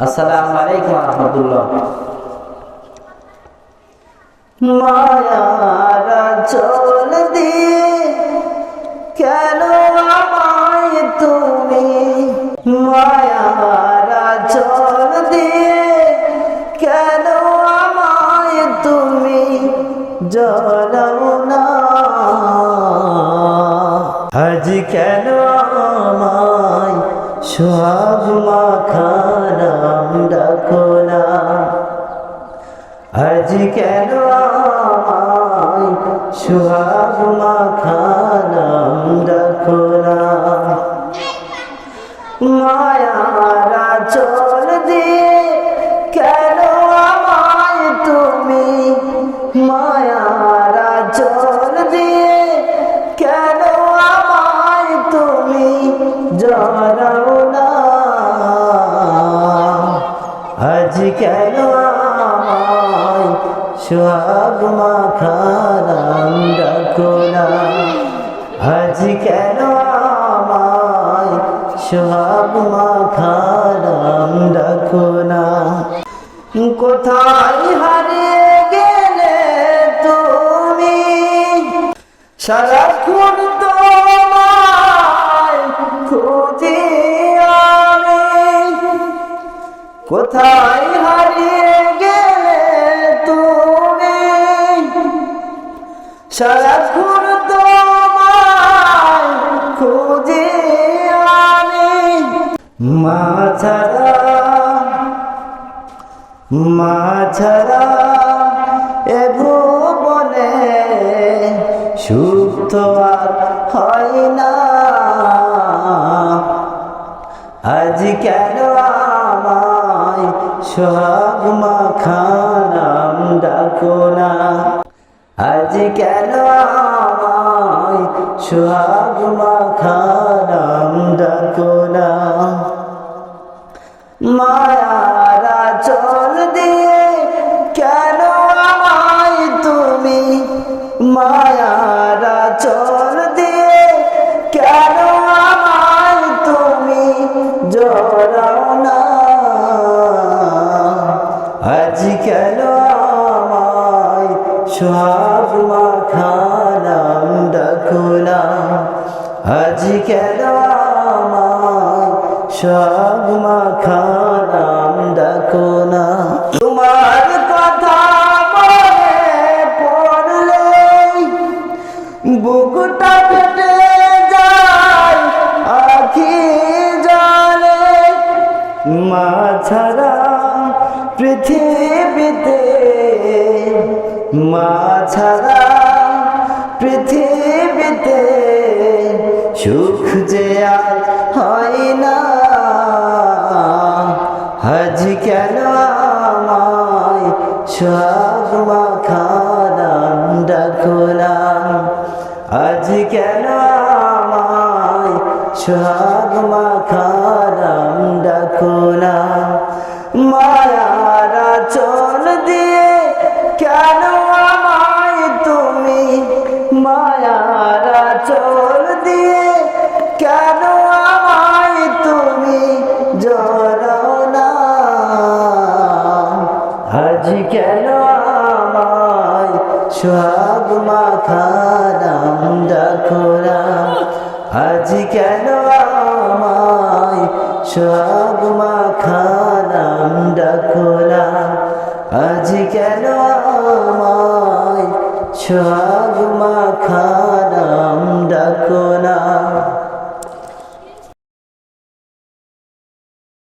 আসসালামু আলাইকুম ওয়া রাহমাতুল্লাহ। মায়ার আঁচল দিয়ে কেন আমায় তুমি, মায়ার আঁচল দিয়ে কেন আমায় তুমি জড়াও না, আজ কেন আমায় সোহাগ মাখা নাম ডাকো না, আজ কেন আমায় সোহাগ মাখা নাম ডাকো না। মায়ার আঁচল দিয়ে কেন আমায় তুমি, মায়ার আঁচল দিয়ে কেন আমায় তুমি জড়াও না, আজ কেন আমায় সোহাগ মাখা নাম ডাকো না, আজ কেন আমায় সোহাগ মাখা নাম ডাকো না। কোথায় হারিয়ে গেলে তুমি, সারাক্ষণ তোমায় খুঁজি আমি, কোথায় হারিয়ে গেলে তুমি, সারাক্ষণ তোমায় খুঁজি আমি। মা ছাড়া এ ভুবনে সুখ তো আর হয় না, আজ কেন আমায় সোহাগ মাখা নাম ডাকো না, আজ কেন আমায় সোহাগ মাখা নাম ডাকো না। মায়ার আঁচল দিয়ে কেন আমায় তুমি, মায়ার আঁচল দিয়ে কেন আমায় তুমি জড়াও না, আজ কেন আমায় সোহাগ মাখা নাম ডাকো না, আজ কেন আমায় সোহাগ মাখা নাম ডাকো না। তোমার কথা মনে পড়লে বুকটা ফেটে যায় আখি জলে, মা ছাড়া পৃথিবীতে, মা ছাড়া পৃথিবীতে সুখ যে আর হয় না, আজ কেন আমায় সোহাগ মাখা নাম ডাকো না, আজ কেন আমায় সোহাগ মাখা নাম ডাকো না। মায়ার আঁচল দিয়ে কেন আমায় তুমি, মায়ার আঁচল দিয়ে কেন আমায় তুমি জড়াও না, আজ কেন আমায় সোহাগ মাখা নাম ডাকো না, আজ কেন আমায় সোহাগ মাখা নাম ডাকো না, আজ কেন আমায় সোহাগ মাখা নাম ডাকো না।